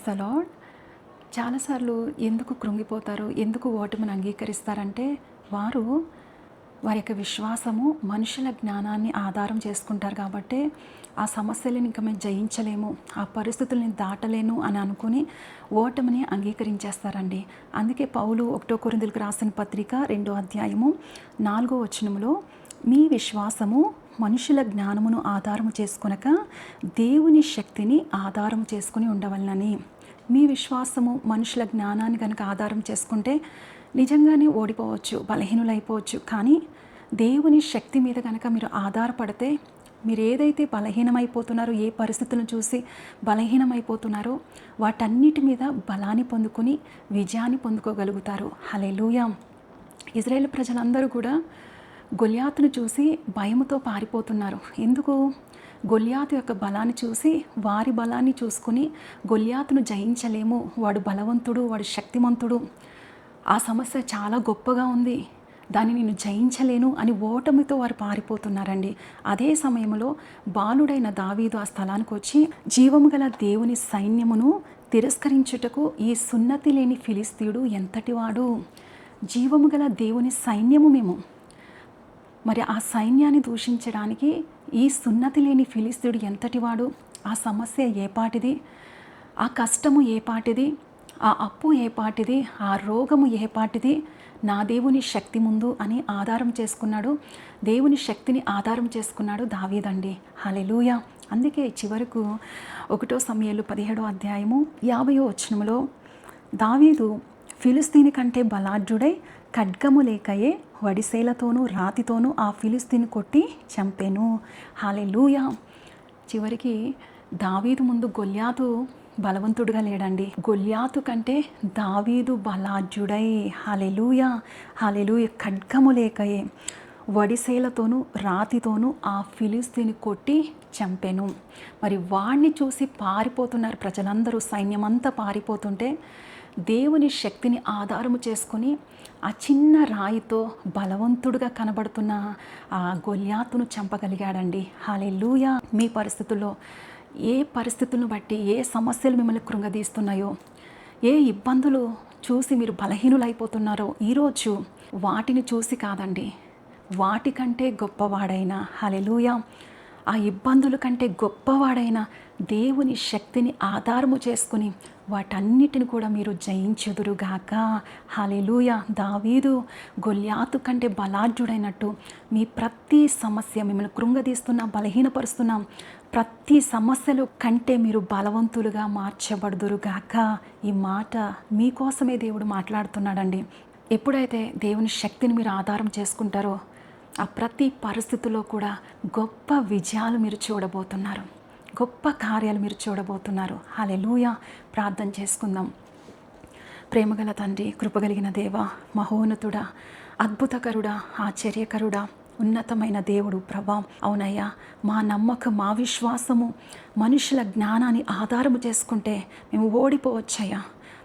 The lord. చాలాసార్లు ఎందుకు కృంగిపోతారు, ఎందుకు ఓటమిని అంగీకరిస్తారంటే వారి యొక్క విశ్వాసము మనుషుల జ్ఞానాన్ని ఆధారం చేసుకుంటారు కాబట్టి ఆ సమస్యలను ఇంకా మేము జయించలేము, ఆ పరిస్థితుల్ని దాటలేను అని అనుకుని ఓటమిని అంగీకరించేస్తారండి. అందుకే పౌలు 1 కొరింథీయులకు రాసిన పత్రిక 2వ అధ్యాయము 4వ వచనములో మీ విశ్వాసము మనుషుల జ్ఞానమును ఆధారము చేసుకొనక దేవుని శక్తిని ఆధారం చేసుకుని ఉండవలనని. మీ విశ్వాసము మనుషుల జ్ఞానాన్ని కనుక ఆధారం చేసుకుంటే నిజంగానే ఓడిపోవచ్చు, బలహీనులైపోవచ్చు. కానీ దేవుని శక్తి మీద కనుక మీరు ఆధారపడితే మీరు ఏదైతే బలహీనమైపోతున్నారో, ఏ పరిస్థితులను చూసి బలహీనమైపోతున్నారో వాటన్నిటి మీద బలాన్ని పొందుకొని విజయాన్ని పొందుకోగలుగుతారు. హల్లెలూయా. ఇజ్రాయేల్ ప్రజలందరూ కూడా గొల్యాతును చూసి భయముతో పారిపోతున్నారు. ఎందుకు? గొల్యాతు యొక్క బలాన్ని చూసి వారి బలాన్ని చూసుకుని గొల్యాతును జయించలేము, వాడు బలవంతుడు, వాడు శక్తిమంతుడు, ఆ సమస్య చాలా గొప్పగా ఉంది, దాన్ని నేను జయించలేను అని ఓటమితో వారు పారిపోతున్నారండి. అదే సమయంలో బాలుడైన దావీదు ఆ స్థలానికి వచ్చి జీవము గల దేవుని సైన్యమును తిరస్కరించుటకు ఈ సున్నతి లేని ఫిలిస్తీయుడు ఎంతటివాడు. జీవము గల దేవుని సైన్యము మేము, మరి ఆ సైన్యాన్ని దూషించడానికి ఈ సున్నతి లేని ఫిలిస్తీయుడు ఎంతటివాడు. ఆ సమస్య ఏ పాటిది, ఆ కష్టము ఏ పాటిది, ఆ అప్పు ఏ పాటిది, ఆ రోగము ఏ పాటిది, నా దేవుని శక్తి ముందు అని ఆధారం చేసుకున్నాడు. దేవుని శక్తిని ఆధారం చేసుకున్నాడు దావీదండి. హల్లెలూయా. అందుకే చివరకు 1 సమూయేలు 17వ అధ్యాయము 50వ వచనములో దావీదు ఫిలిస్తీని కంటే బలాఢ్యుడై ఖడ్గము లేకయే వడిసేలతోనూ రాతితోనూ ఆ ఫిలిస్తీని కొట్టి చంపెను. హల్లెలూయా. చివరికి దావీదు ముందు గొల్యాతు బలవంతుడుగా లేడండి, గొల్యాతు కంటే దావీదు బలాఢ్యుడై, హల్లెలూయా హల్లెలూయా, ఖడ్గము లేకయే వడిసేలతోనూ రాతితోనూ ఆ ఫిలిస్తీని కొట్టి చంపెను. మరి వాణ్ణి చూసి పారిపోతున్నారు ప్రజలందరూ, సైన్యమంతా పారిపోతుంటే దేవుని శక్తిని ఆధారము చేసుకొని ఆ చిన్న రాయితో బలవంతుడుగా కనబడుతున్న ఆ గొల్యాతును చంపగలిగాడండి. హల్లెలూయా. మీ పరిస్థితుల్లో ఏ పరిస్థితులను బట్టి ఏ సమస్యలు మిమ్మల్ని కృంగదీస్తున్నాయో, ఏ ఇబ్బందులు చూసి మీరు బలహీనులైపోతున్నారో ఈరోజు వాటిని చూసి కాదండి, వాటికంటే గొప్పవాడైన, హల్లెలూయా, ఆ ఇబ్బందుల కంటే గొప్పవాడైన దేవుని శక్తిని ఆధారము చేసుకుని వాటన్నిటిని కూడా మీరు జయించుదురుగాక. హల్లెలూయా. దావీదు గొల్యాతు కంటే బలాఢ్యుడైనట్టు మీ ప్రతి సమస్య మిమ్మల్ని కృంగదీస్తున్నా, బలహీనపరుస్తున్నా ప్రతి సమస్యలు కంటే మీరు బలవంతులుగా మార్చబడుదురుగాక. ఈ మాట మీకోసమే దేవుడు మాట్లాడుతున్నాడండి. ఎప్పుడైతే దేవుని శక్తిని మీరు ఆధారం చేసుకుంటారో ఆ ప్రతి పరిస్థితుల్లో కూడా గొప్ప విజయాలు మీరు చూడబోతున్నారు, గొప్ప కార్యాలు మీరు చూడబోతున్నారు. హల్లెలూయా. ప్రార్థన చేసుకుందాం. ప్రేమగల తండ్రి, కృపగలిగిన దేవ, మహోన్నతుడా, అద్భుతకరుడా, ఆశ్చర్యకరుడా, ఉన్నతమైన దేవుడు ప్రభా. అవునయ్యా, మా నమ్మకం, మా విశ్వాసము మనుషుల జ్ఞానాన్ని ఆధారము చేసుకుంటే మేము ఓడిపోవచ్చయ్యా,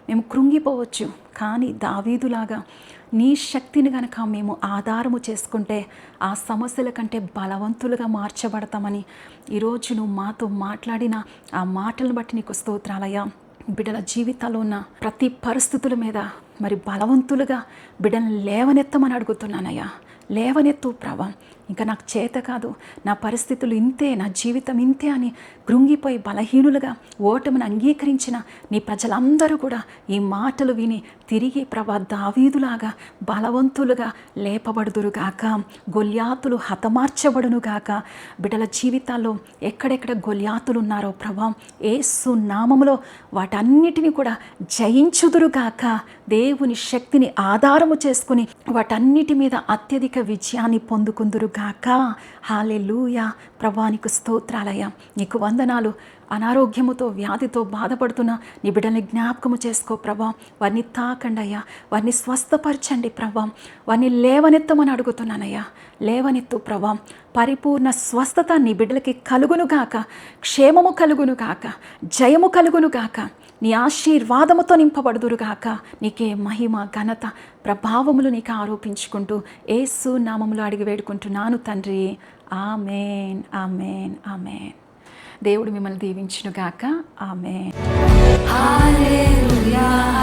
మేము కృంగిపోవచ్చు. కానీ దావీదులాగా నీ శక్తిని కనుక మేము ఆధారము చేసుకుంటే ఆ సమస్యల కంటే బలవంతులుగా మార్చబడతామని ఈరోజు నువ్వు మాతో మాట్లాడిన ఆ మాటలను బట్టి నీకు స్తోత్రాలయ్యా. బిడ్డల జీవితాల్లో ఉన్న ప్రతి పరిస్థితుల మీద మరి బలవంతులుగా బిడ్డలను లేవనెత్తమని అడుగుతున్నానయ్యా. లేవనెత్తు ప్రభా. ఇంకా నాకు చేత కాదు, నా పరిస్థితులు ఇంతే, నా జీవితం ఇంతే అని కృంగిపోయి బలహీనులుగా ఓటమిని అంగీకరించిన నీ ప్రజలందరూ కూడా ఈ మాటలు విని తిరిగి ప్రభా దావీదులాగా బలవంతులుగా లేపబడుదురుగాక, గొల్యాతులు హతమార్చబడునుగాక. బిడ్డల జీవితాల్లో ఎక్కడెక్కడ గొల్యాతులు ఉన్నారో ప్రభా యేసు నామములో వాటన్నిటిని కూడా జయించుదురుగాక. దేవుని శక్తిని ఆధారము చేసుకుని వాటన్నిటి మీద అత్యధిక విజయాన్ని పొందుకుందురుగాక. హల్లెలూయా. ప్రభా నీకు స్తోత్రాలయ్యా, నీకు వందనాలు. అనారోగ్యముతో వ్యాధితో బాధపడుతున్న నీ బిడ్డల్ని జ్ఞాపకము చేసుకో ప్రభా. వారిని తాకండయ్యా, వారిని స్వస్థపరచండి ప్రభా. వారిని లేవనెత్తమని అడుగుతున్నానయ్యా. లేవనెత్తు ప్రభా. పరిపూర్ణ స్వస్థత నీ బిడ్డలకి కలుగునుగాక, క్షేమము కలుగునుగాక, జయము కలుగునుగాక, నీ ఆశీర్వాదముతో నింపబడుదురుగాక. నీకే మహిమ, ఘనత, ప్రభావములు నీకు ఆరోపించుకుంటూ యేసు నామములో అడిగి వేడుకుంటున్నాను తండ్రి. ఆమేన్, ఆమేన్, ఆమేన్. దేవుడు మిమ్మల్ని దీవించునుగాక. ఆమేన్. Hallelujah.